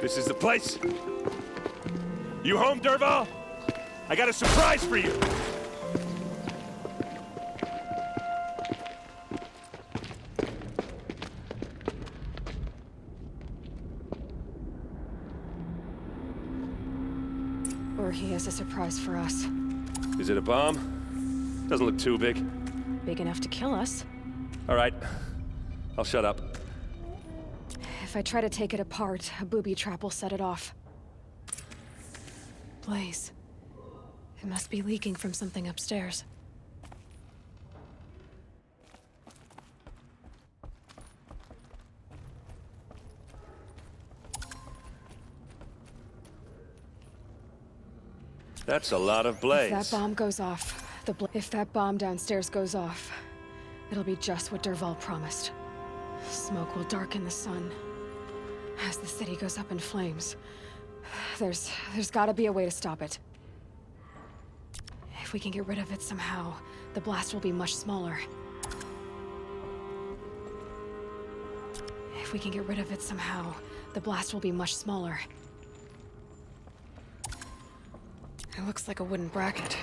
This is the place. You home, Dervahl? I got a surprise for you. Or he has a surprise for us. Is it a bomb? Doesn't look too big. Big enough to kill us. All right. I'll shut up. If I try to take it apart, a booby trap will set it off. Blaze. It must be leaking from something upstairs. That's a lot of blaze. If that bomb goes off, if that bomb downstairs goes off, it'll be just what Dervahl promised. Smoke will darken the sun. As the city goes up in flames, there's gotta be a way to stop it. If we can get rid of it somehow, the blast will be much smaller. If we can get rid of it somehow, the blast will be much smaller. It looks like a wooden bracket.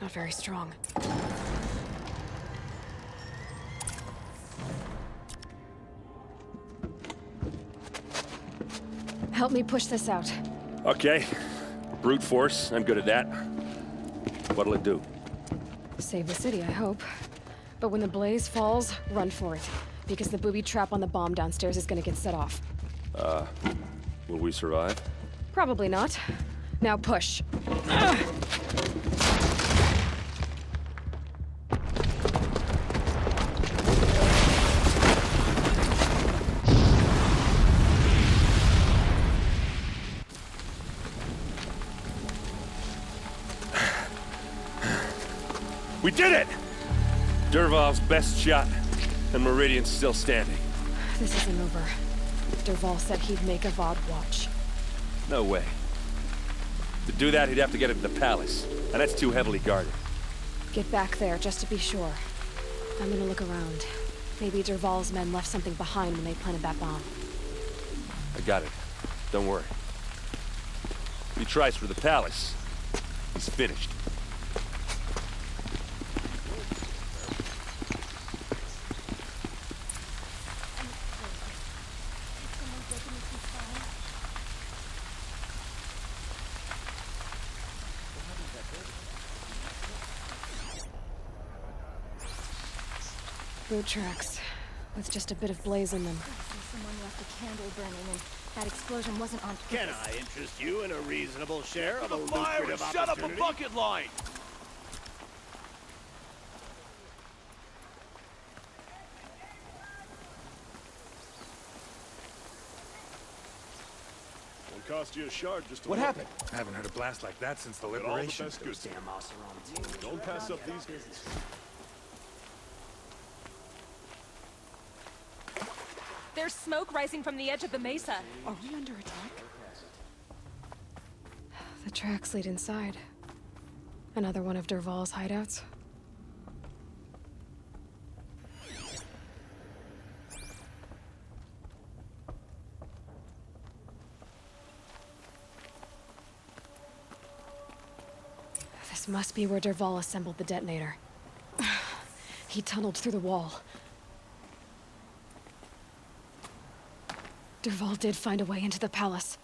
Not very strong. Help me push this out. Okay. Brute force. I'm good at that. What'll it do? Save the city, I hope. But when the blaze falls, run for it. Because the booby trap on the bomb downstairs is gonna get set off. Will we survive? Probably not. Now push. We did it! Dervahl's best shot, and Meridian's still standing. This isn't over. Dervahl said he'd make Avad watch. No way. To do that, he'd have to get into the palace, and that's too heavily guarded. Get back there, just to be sure. I'm gonna look around. Maybe Dervahl's men left something behind when they planted that bomb. I got it. Don't worry. If he tries for the palace, he's finished. Boot tracks, with just a bit of blaze in them. Someone left a candle burning, and that explosion wasn't on purpose. Can I interest you in a reasonable share of a The fire lucrative and shut up a opportunity? bucket line! Won't cost you a shard just to What look. happened? I haven't heard a blast like that since the Get all the liberation. best goods. Don't pass up these goods. There's smoke rising from the edge of the mesa. Are we under attack? The tracks lead inside. Another one of Dervahl's hideouts. This must be where Dervahl assembled the detonator. He tunneled through the wall. Dervahl did find a way into the palace.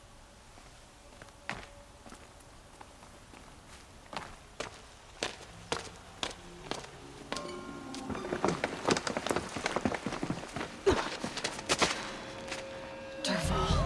Dervahl.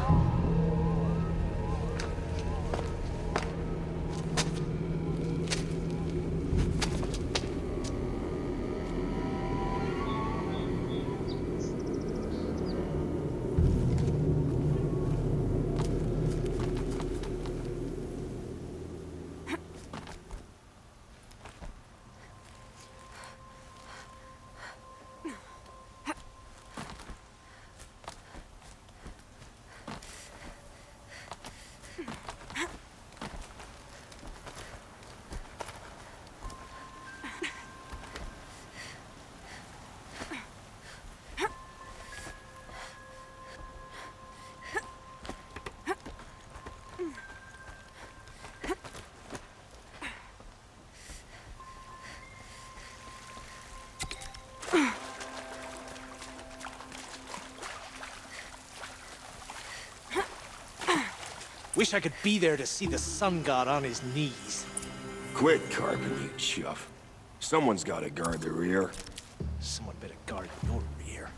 Wish I could be there to see the sun god on his knees. Quit carping, you chuff. Someone's gotta guard the rear. Someone better guard your rear.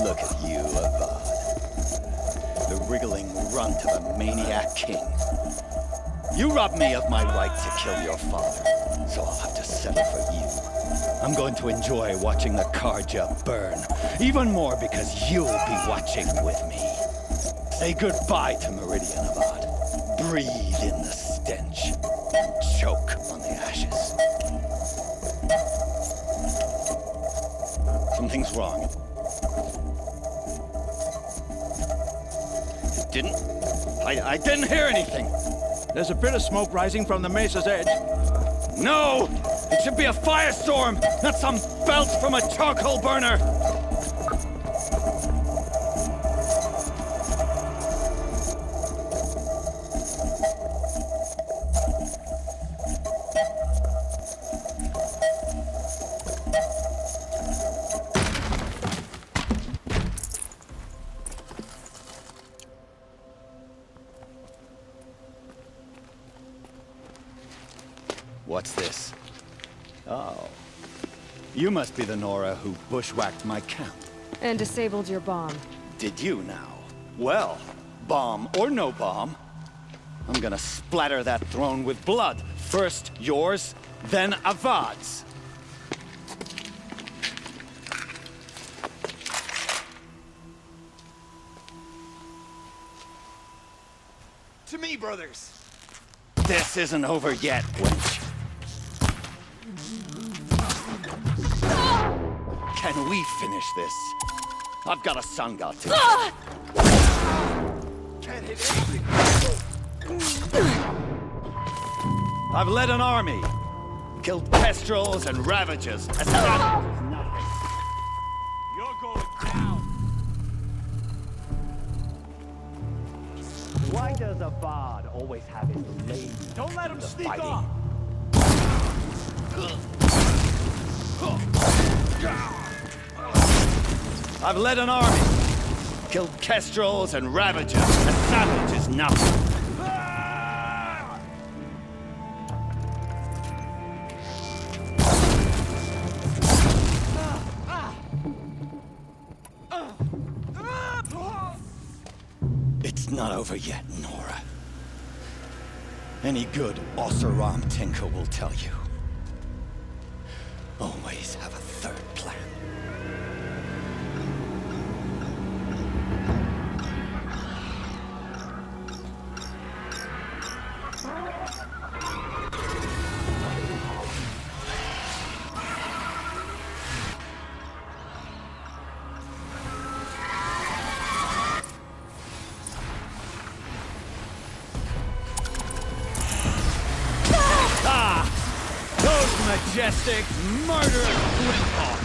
Look at you, Avad. The wriggling runt of a maniac king. You robbed me of my right to kill your father, so I'll have to settle for you. I'm going to enjoy watching the Carja burn, even more because you'll be watching with me. Say goodbye to Meridian, Avad. Breathe in the stench. Choke on the ashes. Something's wrong. I didn't hear anything. There's a bit of smoke rising from the mesa's edge. No! It should be a firestorm, not some belch from a charcoal burner! What's this? Oh. You must be the Nora who bushwhacked my camp. And disabled your bomb. Did you now? Well, bomb or no bomb, I'm gonna splatter that throne with blood. First yours, then Avad's. To me, brothers! This isn't over yet, wench. Can we finish this? I've got a sun god to. Can't hit anything! I've led an army. Killed kestrels and ravagers. You're going down. Why does Avad always have his lady? Don't let him sneak off! I've led an army. Killed kestrels and ravagers. A savage is nothing. It's not over yet, Nora. Any good Oseram tinker will tell you. Always have a third plan. Majestic, murderous Glinthawk!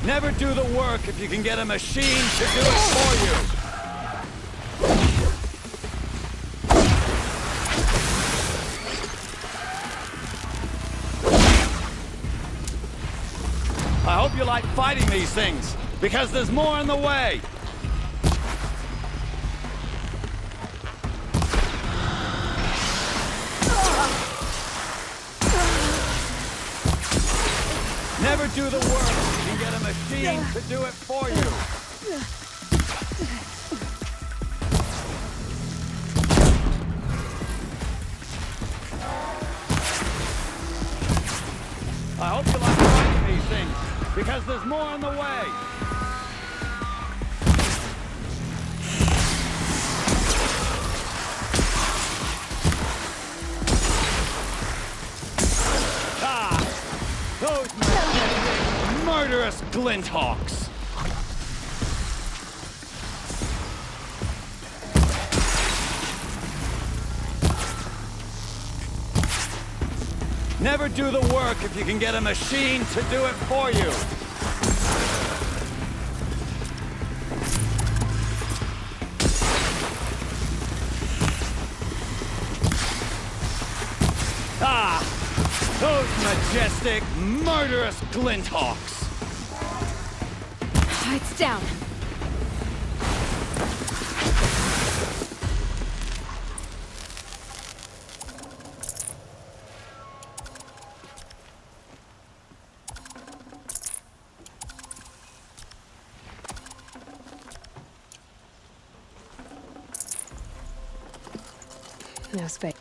Never do the work if you can get a machine to do it for you. I hope you like fighting these things, because there's more in the way. Never do the work if you can get a machine to do it for you. I hope you like fighting these things, because there's more in the way. Those murderous Glinthawks! Never do the work if you can get a machine to do it for you. Those majestic, murderous Glinthawks! Lights down. No space.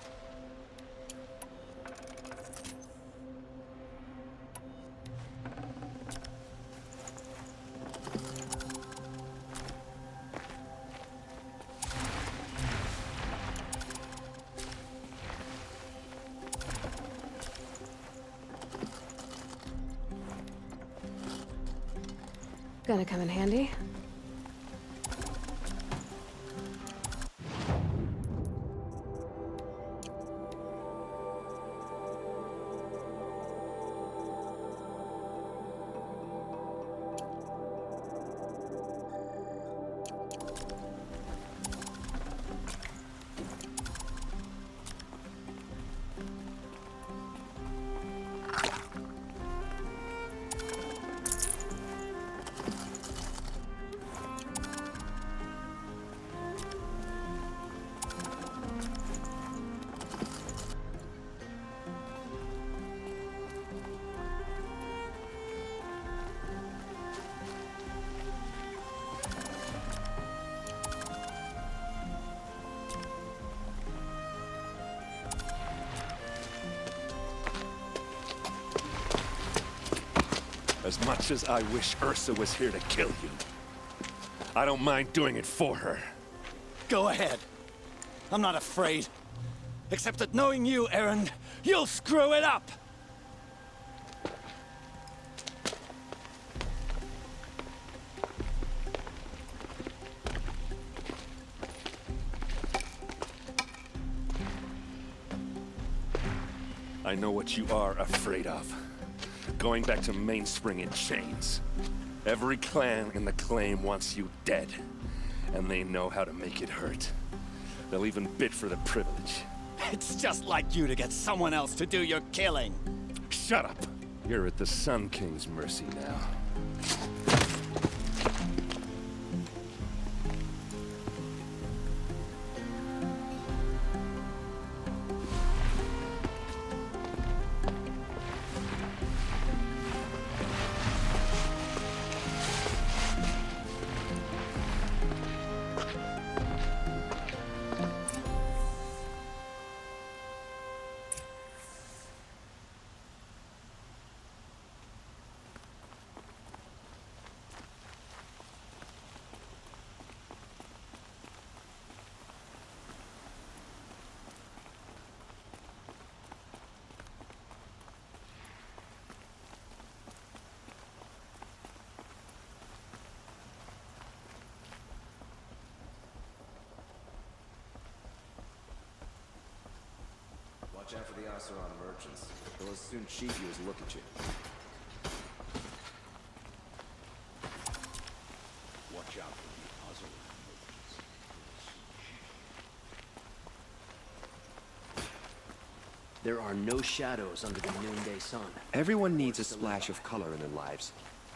Gonna come in handy. As much as I wish Ursa was here to kill you, I don't mind doing it for her. Go ahead. I'm not afraid. Except that knowing you, Erend, you'll screw it up! I know what you are afraid of. Going back to Mainspring in chains. Every clan in the Claim wants you dead. And they know how to make it hurt. They'll even bid for the privilege. It's just like you to get someone else to do your killing. Shut up! You're at the Sun King's mercy now. Watch out for the Oseram merchants. They'll as soon cheat you as look at you. There are no shadows under the noonday sun. Everyone needs a splash of color in their lives.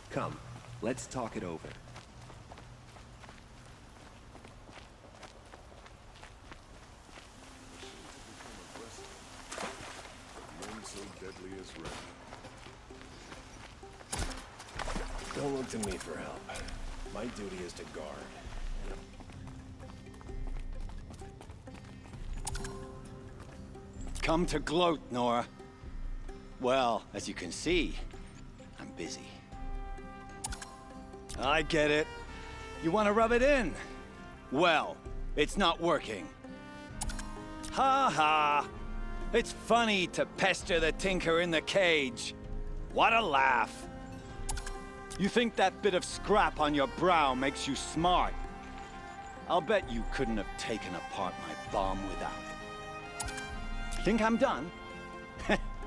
Come, let's talk it over. None so deadly as red. Don't look to me for help. My duty is to guard. Come to gloat, Nora. Well, as you can see, I'm busy. I get it. You want to rub it in? Well, it's not working. Ha ha! It's funny to pester the tinker in the cage. What a laugh! You think that bit of scrap on your brow makes you smart? I'll bet you couldn't have taken apart my bomb without it. Think I'm done?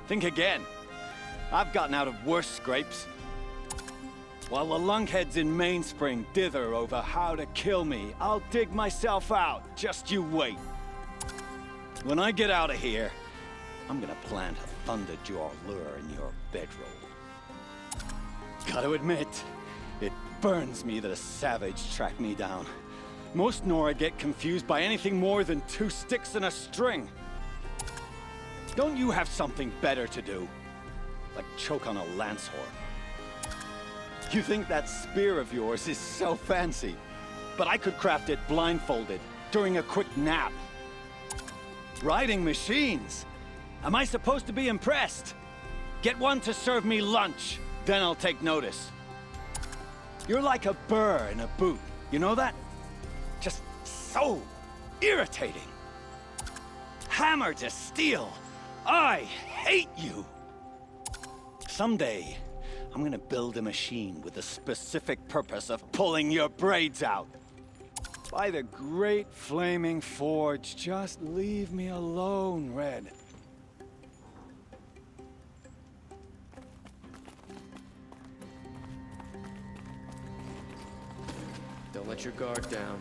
Think again. I've gotten out of worse scrapes. While the lunkheads in Mainspring dither over how to kill me, I'll dig myself out. Just you wait. When I get out of here, I'm gonna plant a Thunderjaw lure in your bedroll. Gotta admit, it burns me that a savage tracked me down. Most Nora get confused by anything more than 2 sticks and a string. Don't you have something better to do? Like choke on a lance horn. You think that spear of yours is so fancy, but I could craft it blindfolded during a quick nap. Riding machines? Am I supposed to be impressed? Get one to serve me lunch, then I'll take notice. You're like a burr in a boot, you know that? Just so irritating. Hammer to steel. I hate you! Someday, I'm gonna build a machine with the specific purpose of pulling your braids out. By the great flaming forge, just leave me alone, Red. Don't let your guard down.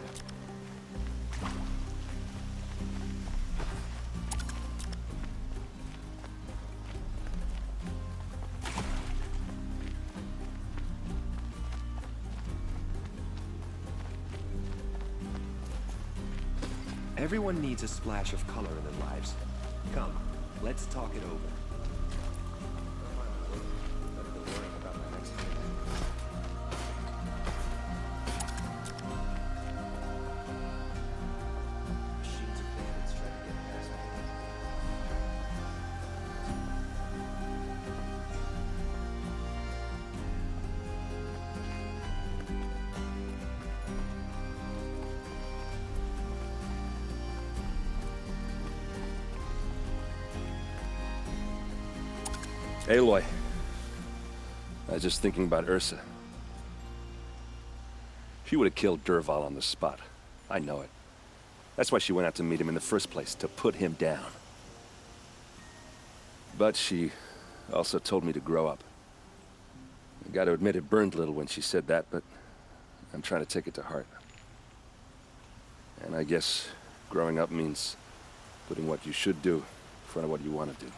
Everyone needs a splash of color in their lives. Come, let's talk it over. Aloy, I was just thinking about Ursa. She would have killed Dervahl on the spot. I know it. That's why she went out to meet him in the first place, to put him down. But she also told me to grow up. I gotta admit it burned a little when she said that, but I'm trying to take it to heart. And I guess growing up means putting what you should do in front of what you want to do.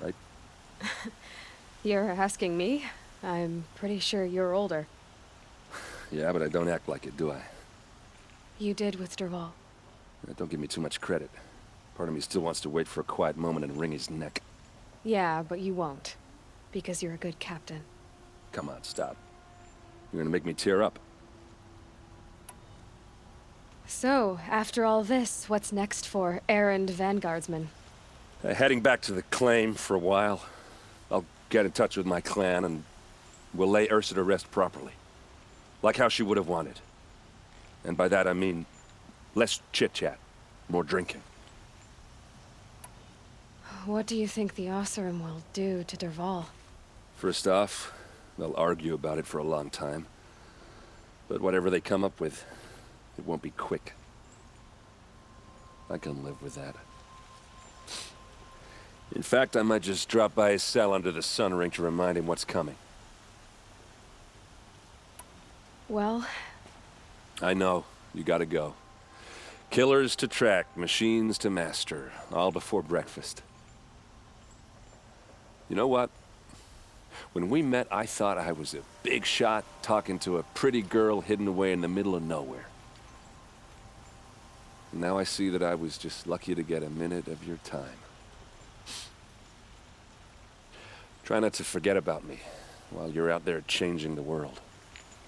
Right? You're asking me? I'm pretty sure you're older. Yeah, but I don't act like it, do I? You did with Dervahl. Don't give me too much credit. Part of me still wants to wait for a quiet moment and wring his neck. Yeah, but you won't. Because you're a good captain. Come on, stop. You're gonna make me tear up. So, after all this, what's next for errand vanguardsman? Heading back to the claim for a while. I'll get in touch with my clan and we'll lay Ursa to rest properly. Like how she would have wanted. And by that I mean less chit-chat, more drinking. What do you think the Oseram will do to Dervahl? First off, they'll argue about it for a long time. But whatever they come up with, it won't be quick. I can live with that. In fact, I might just drop by his cell under the sun ring to remind him what's coming. Well... I know. You gotta go. Killers to track, machines to master, all before breakfast. You know what? When we met, I thought I was a big shot talking to a pretty girl hidden away in the middle of nowhere. Now I see that I was just lucky to get a minute of your time. Try not to forget about me while you're out there changing the world.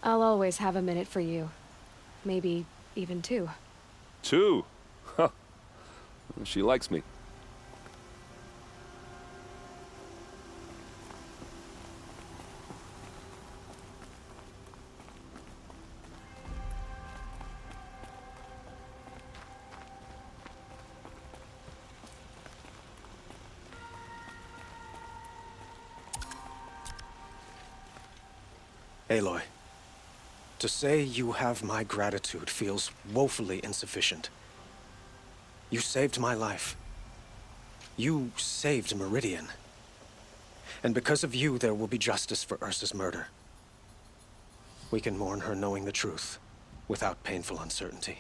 I'll always have a minute for you. Maybe even two. Two? Huh. She likes me. Aloy, to say you have my gratitude feels woefully insufficient. You saved my life. You saved Meridian. And because of you, there will be justice for Ursa's murder. We can mourn her knowing the truth, without painful uncertainty.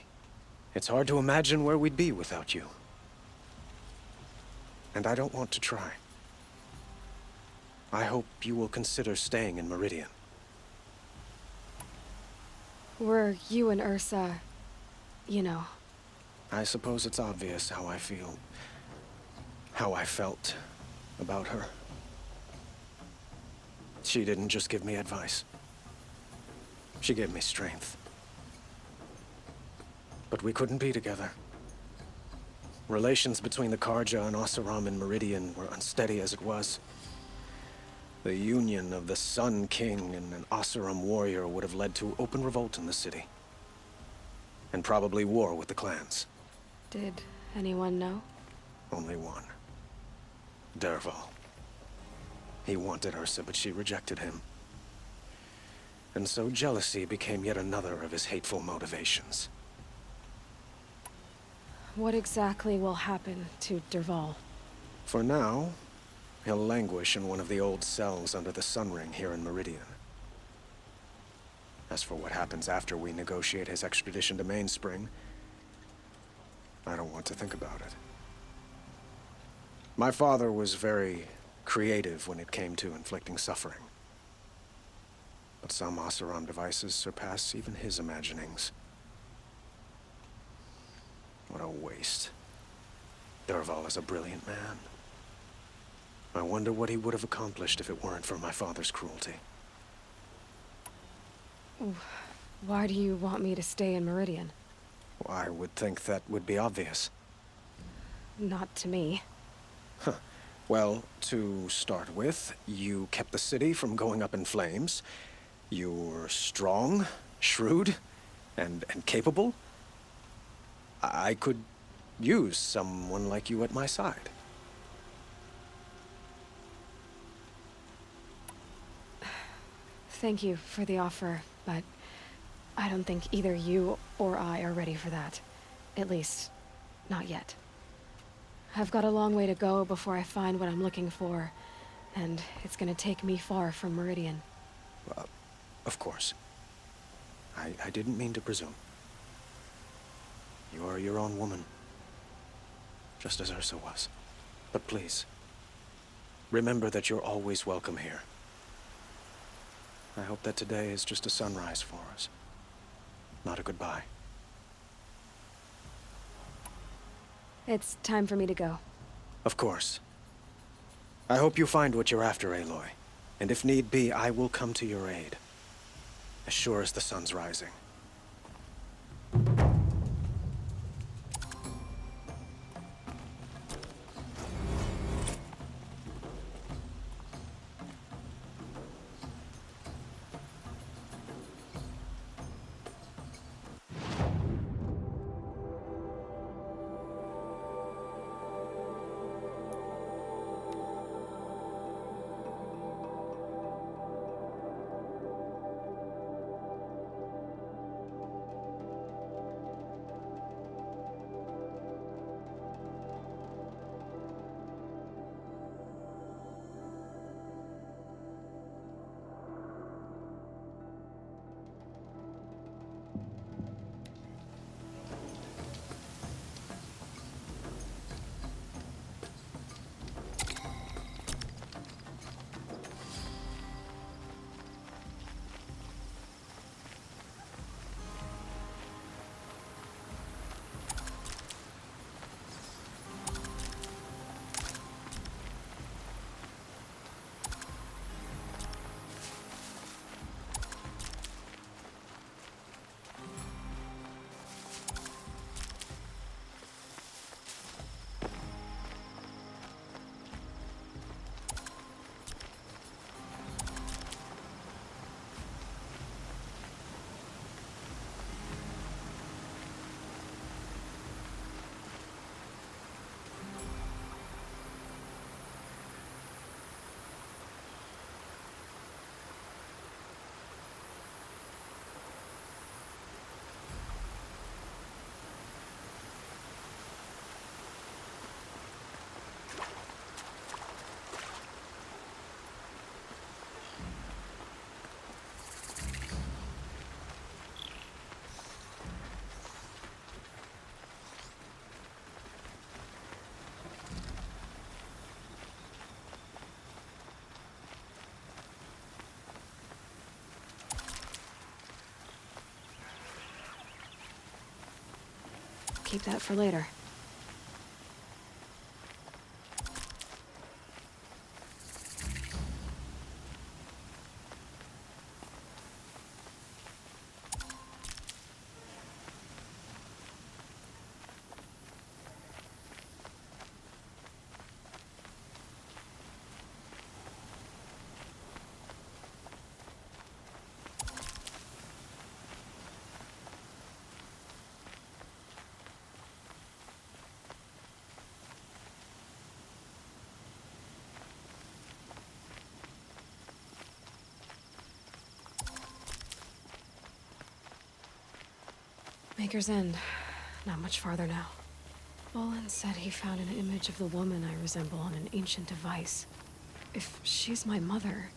It's hard to imagine where we'd be without you. And I don't want to try. I hope you will consider staying in Meridian. Were you and Ursa, you know? I suppose it's obvious how I feel. How I felt about her. She didn't just give me advice. She gave me strength. But we couldn't be together. Relations between the Carja and Oseram and Meridian were unsteady as it was. The union of the Sun King and an Oseram warrior would have led to open revolt in the city. And probably war with the clans. Did anyone know? Only one. Dervahl. He wanted Ursa, but she rejected him. And so jealousy became yet another of his hateful motivations. What exactly will happen to Dervahl? For now, he'll languish in one of the old cells under the Sun Ring here in Meridian. As for what happens after we negotiate his extradition to Mainspring, I don't want to think about it. My father was very creative when it came to inflicting suffering. But some Oseram devices surpass even his imaginings. What a waste. Dervahl is a brilliant man. I wonder what he would have accomplished if it weren't for my father's cruelty. Why do you want me to stay in Meridian? Well, I would think that would be obvious. Not to me. Huh. Well, to start with, you kept the city from going up in flames. You were strong, shrewd, and capable. I could use someone like you at my side. Thank you for the offer, but I don't think either you or I are ready for that. At least, not yet. I've got a long way to go before I find what I'm looking for, and it's gonna take me far from Meridian. Of course. I didn't mean to presume. You are your own woman, just as Ursa was. But please, remember that you're always welcome here. I hope that today is just a sunrise for us, not a goodbye. It's time for me to go. Of course. I hope you find what you're after, Aloy. And if need be, I will come to your aid. As sure as the sun's rising. keep that for later. Maker's End. Not much farther now. Bolin said he found an image of the woman I resemble on an ancient device. If she's my mother,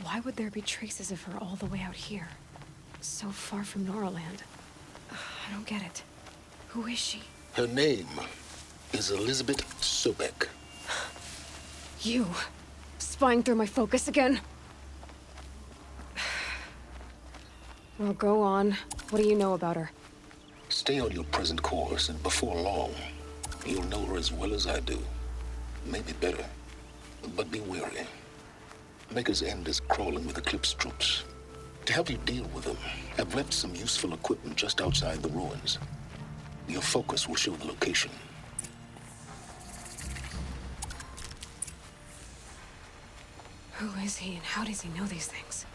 why would there be traces of her all the way out here? So far from Noraland. I don't get it. Who is she? Her name is Elizabeth Sobek. You? Spying through my focus again? Well, go on. What do you know about her? Stay on your present course, and before long, you'll know her as well as I do. Maybe better. But be wary. Maker's End is crawling with Eclipse troops. To help you deal with them, I've left some useful equipment just outside the ruins. Your focus will show the location. Who is he, and how does he know these things?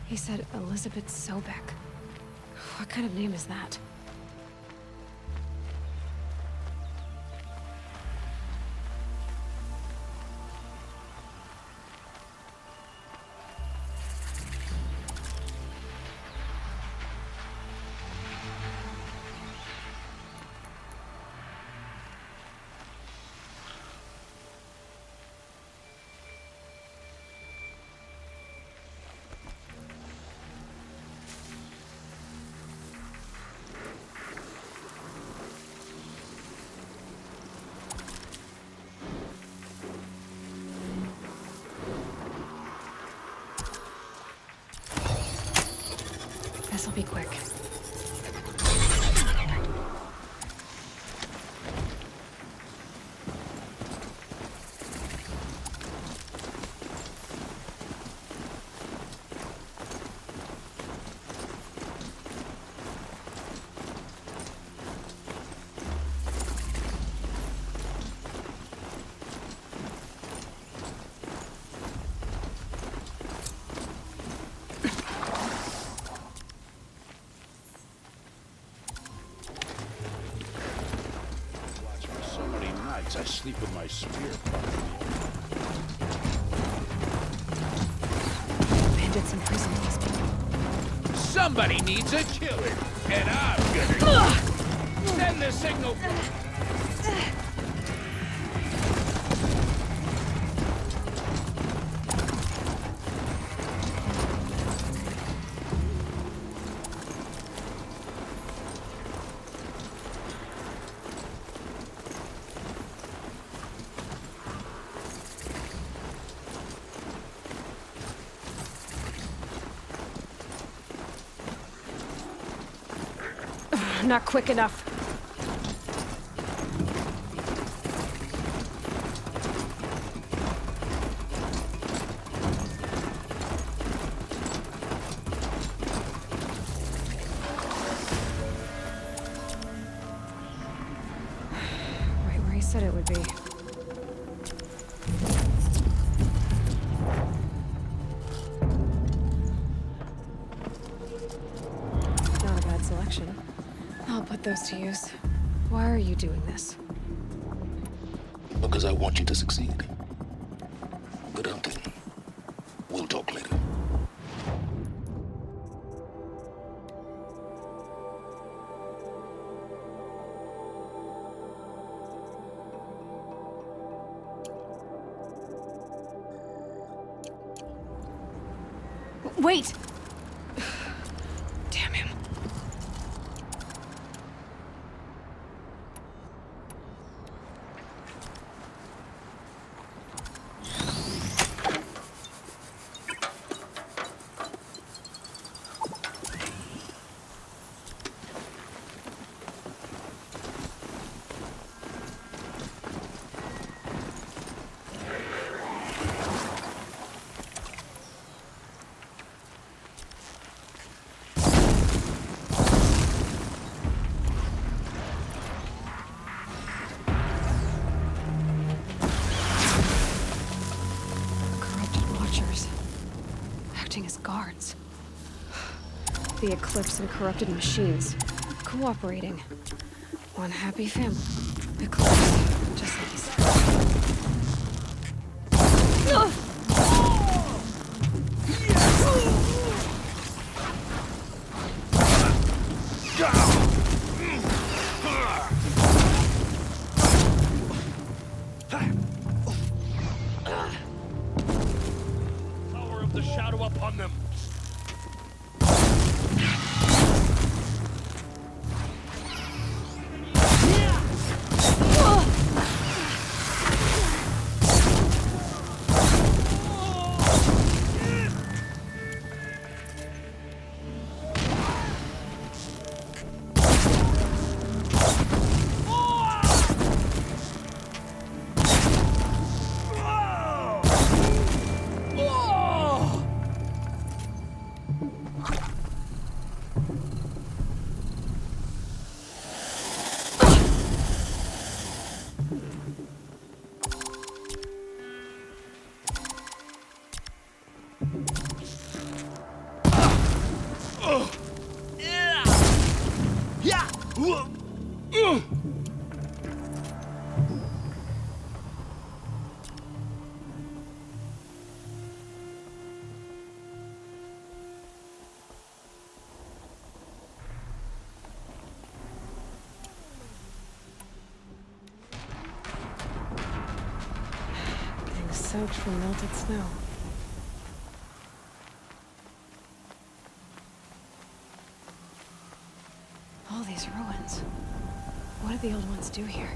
He said Elizabeth Sobek. What kind of name is that? This'll be quick. I sleep with my spear. Bandits imprisoned these people. Somebody needs a killer, and I'm gonna send the signal. Not quick enough. Right where he said it would be. Not a bad selection. I'll put those to use. Why are you doing this? Because I want you to succeed. Good hunting. We'll talk later. Wait! Damn him. guards. The Eclipse and corrupted machines. Cooperating. One happy family. Eclipse. Just like he said. Power of the shadow upon them. Getting soaked from melted snow. All these ruins. What did the old ones do here?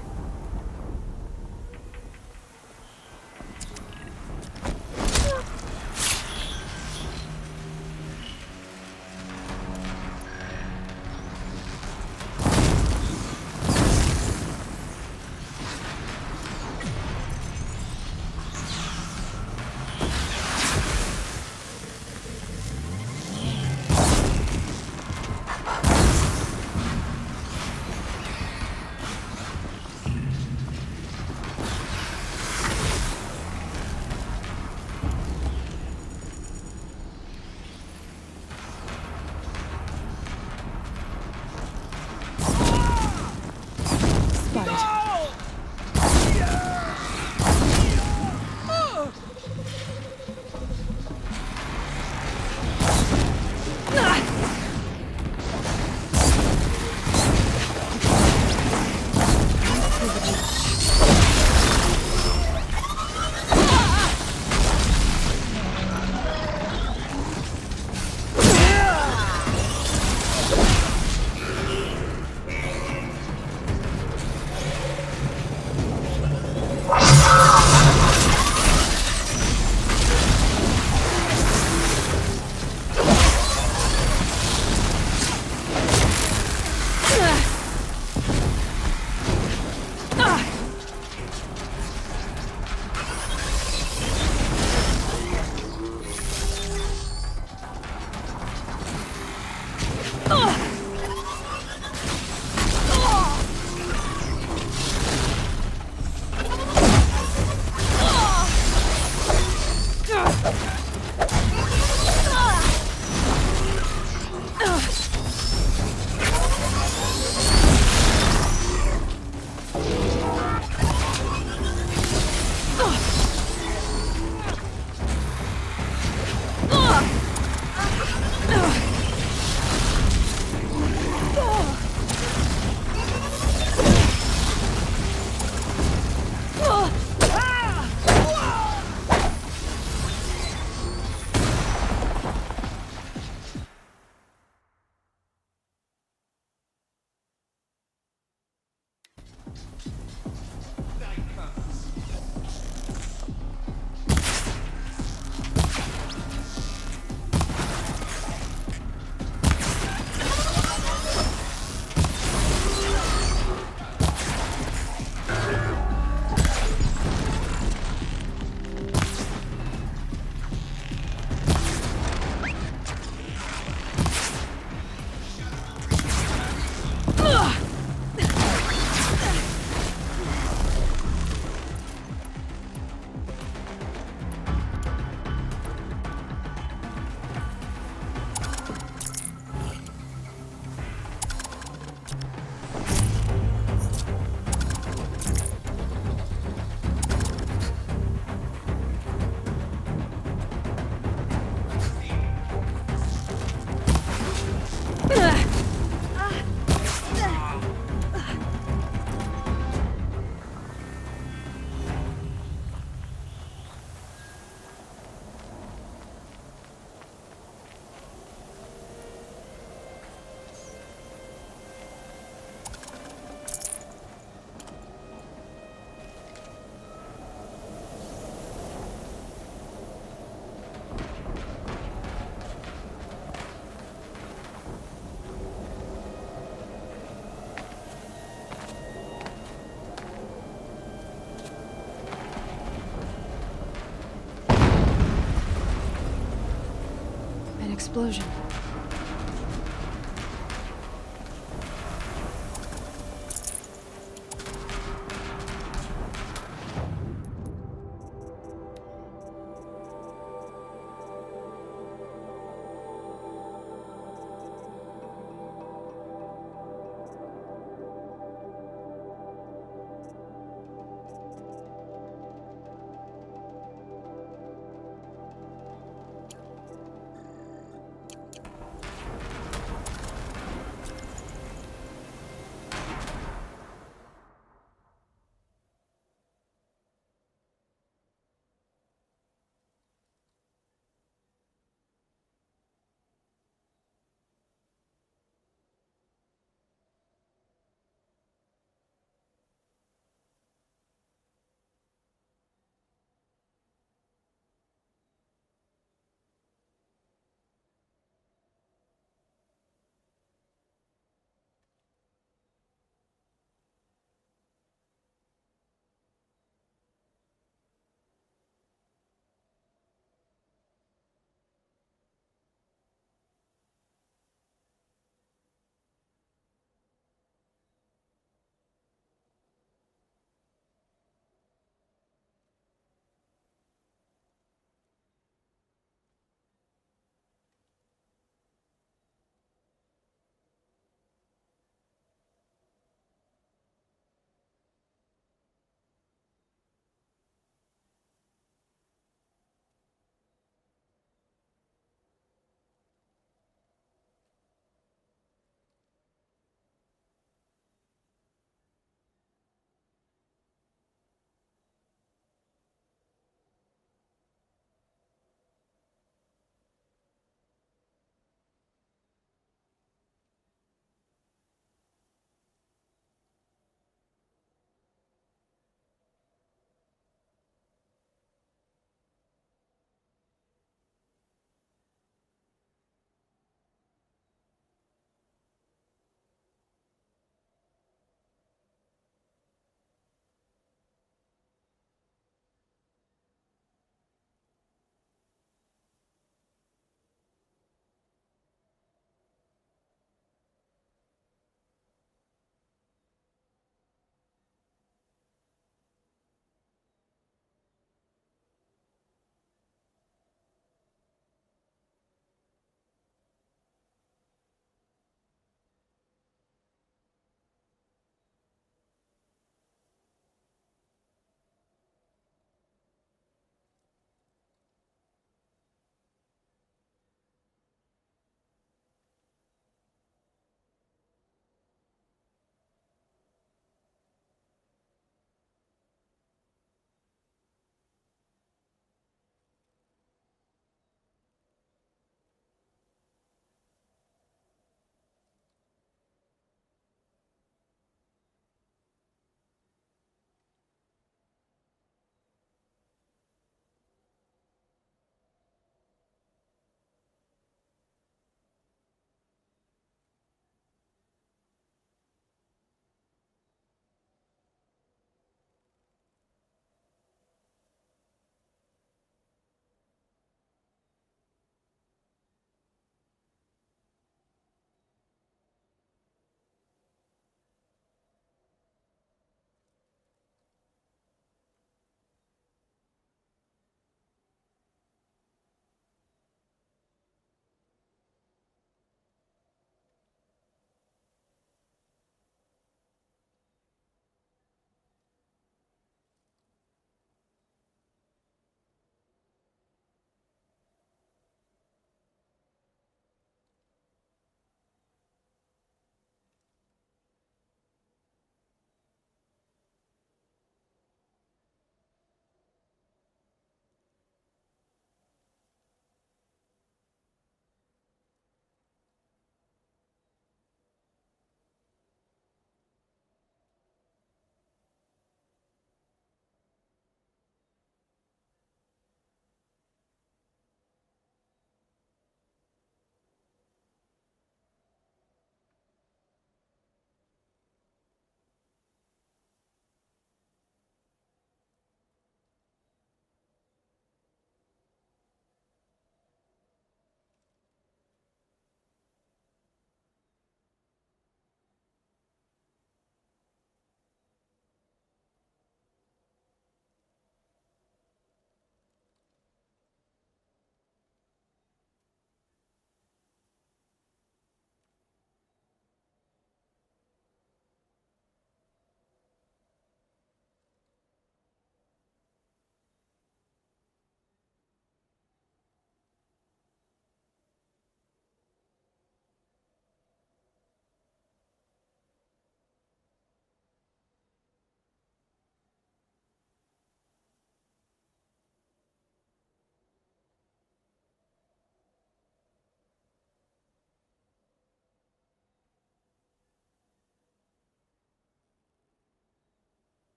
explosion.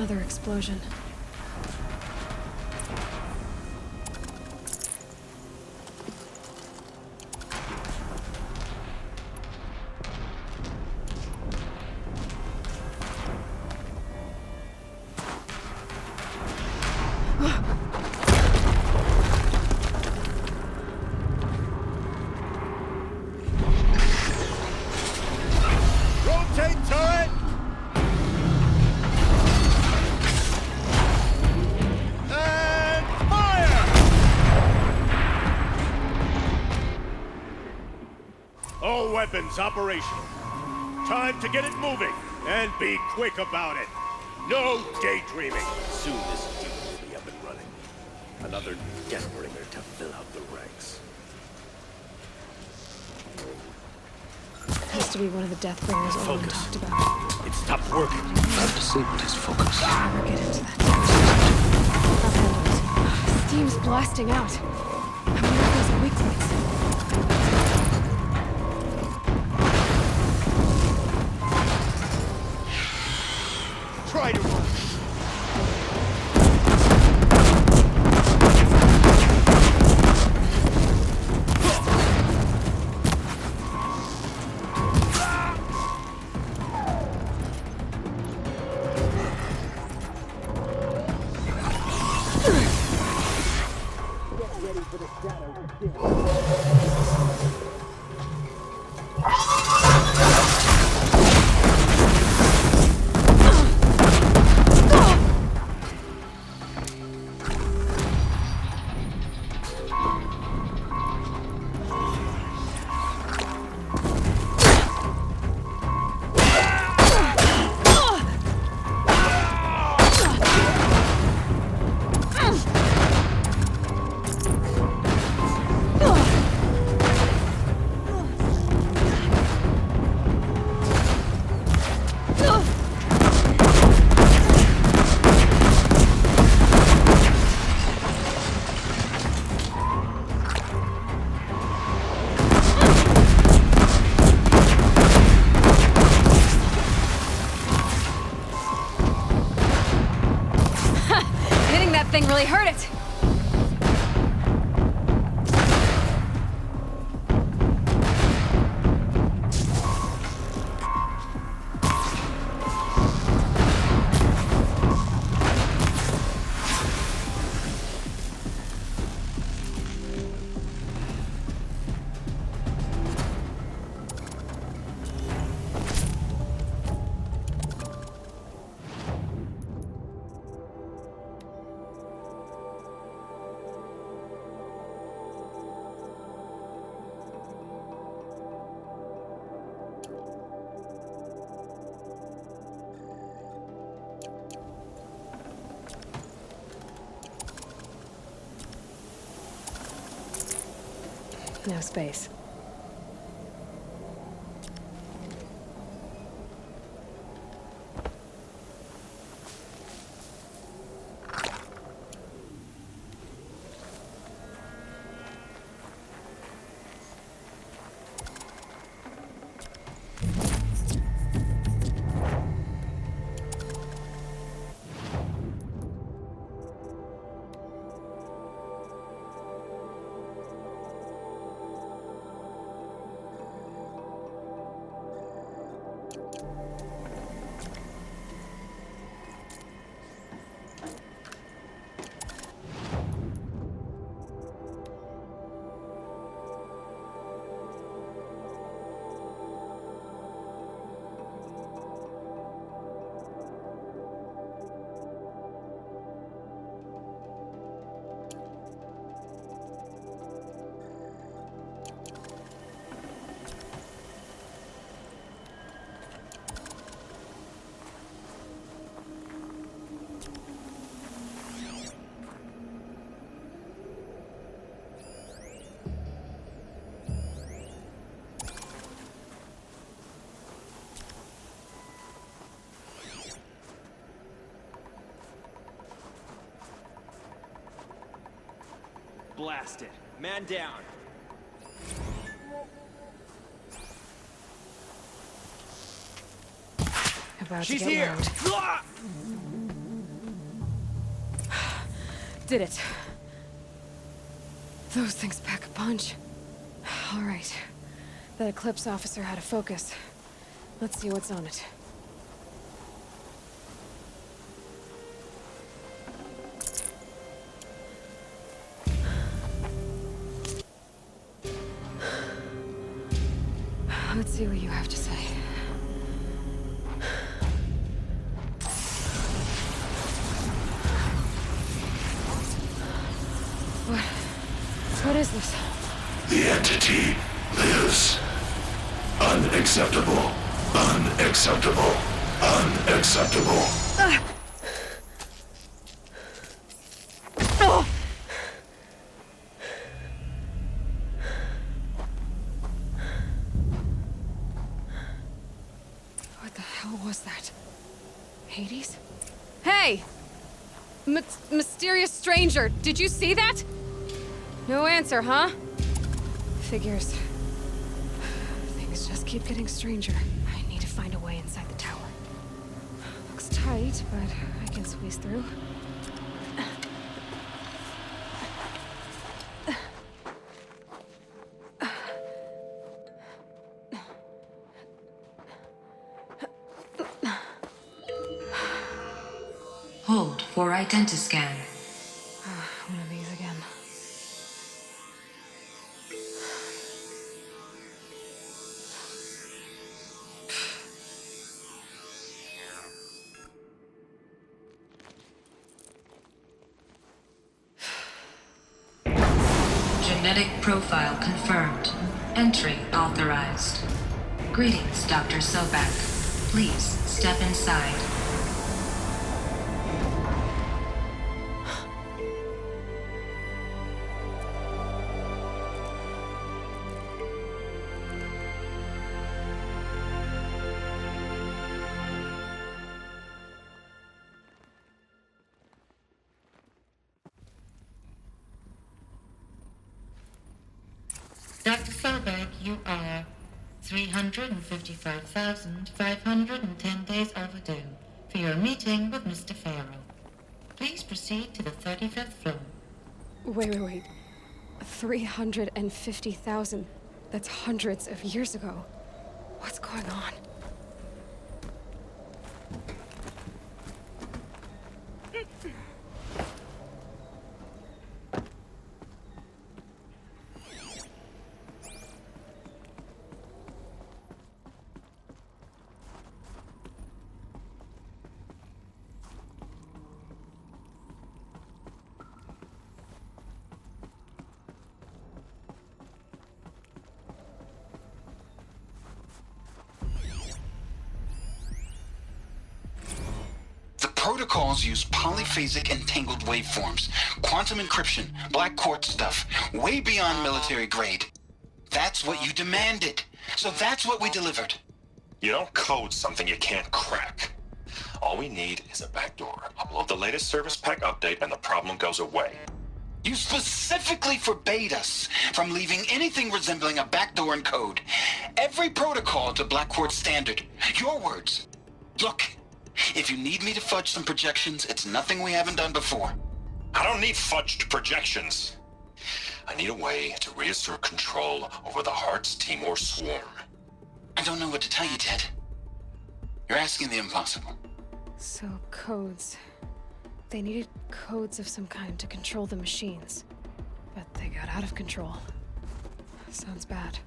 Another explosion. Rotate turret! And fire! All weapons operational. Time to get it moving, and be quick about it. No daydreaming. Soon this deal will be up and running. Another Deathbringer to fill out the ranks. Has to be one of the Deathbringers Owen talked about. It stopped working. I've disabled his focus. Never get into that. Steam's blasting out. I wonder if there's a weak place. Try to run. Thing really hurt it. No space. Blast it. Man down. About She's to get here. loud. Did it. Those things pack a punch. All right. That Eclipse officer had a focus. Let's see what's on it. Let's see what you have to say. What is this? The entity lives. Unacceptable. Unacceptable. Unacceptable. Oh! What the hell was that? Hades? Hey! Mysterious stranger, did you see that? No answer, huh? Figures. Things just keep getting stranger. I need to find a way inside the tower. Looks tight, but I can squeeze through. Hold for identiscan. One of these again. Genetic profile confirmed. Entry authorized. Greetings, Dr. Sobek. Please step inside. Dr. Sobek, you are 355,510 days overdue for your meeting with Mr. Farrell. Please proceed to the 35th floor. Wait. 350,000. That's hundreds of years ago. What's going on? Protocols use polyphasic entangled waveforms, quantum encryption, black quartz stuff, way beyond military grade. That's what you demanded, so that's what we delivered. You don't code something you can't crack. All we need is a backdoor. Upload the latest service pack update and the problem goes away. You specifically forbade us from leaving anything resembling a backdoor in code. Every protocol to Black Quartz standard. Your words. Look. If you need me to fudge some projections, it's nothing we haven't done before. I don't need fudged projections. I need a way to reassert control over the Heart's Timor swarm. I don't know what to tell you, Ted. You're asking the impossible. So, codes. They needed codes of some kind to control the machines. But they got out of control. Sounds bad.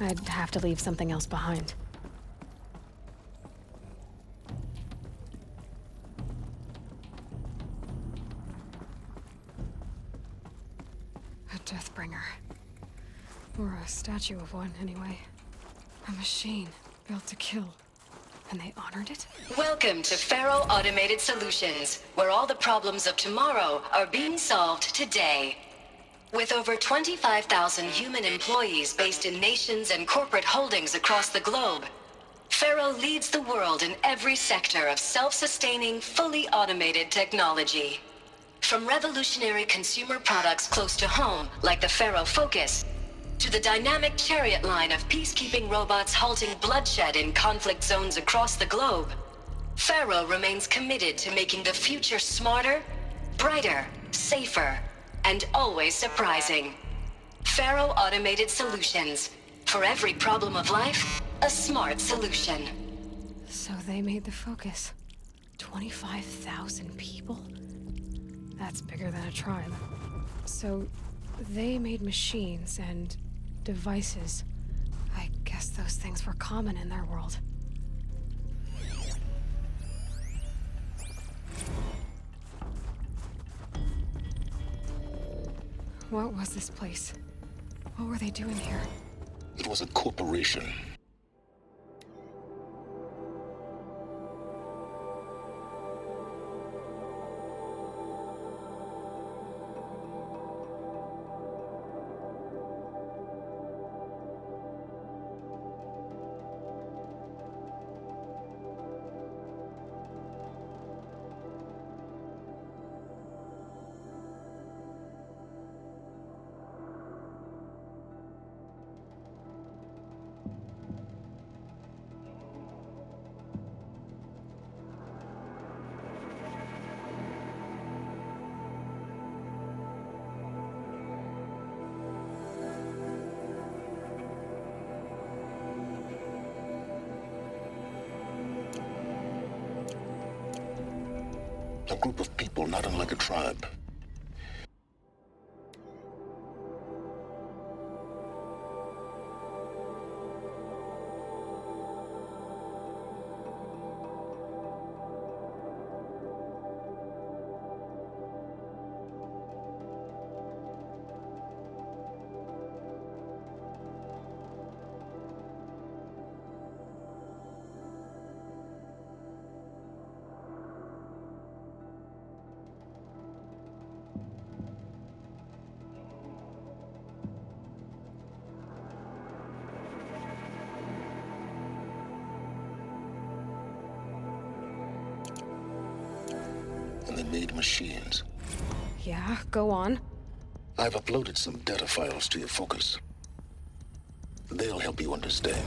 I'd have to leave something else behind. A Deathbringer. Or a statue of one, anyway. A machine built to kill. And they honored it? Welcome to Faro Automated Solutions, where all the problems of tomorrow are being solved today. With over 25,000 human employees based in nations and corporate holdings across the globe, Faro leads the world in every sector of self-sustaining, fully automated technology. From revolutionary consumer products close to home, like the Faro Focus, to the dynamic Chariot line of peacekeeping robots halting bloodshed in conflict zones across the globe, Faro remains committed to making the future smarter, brighter, safer, and always surprising. Faro Automated Solutions. For every problem of life, a smart solution. So they made the Focus. 25,000 people? That's bigger than a tribe. So they made machines and devices. I guess those things were common in their world. What was this place? What were they doing here? It was a corporation. A group of people not unlike a tribe. And they made machines. Yeah, go on. I've uploaded some data files to your Focus. They'll help you understand.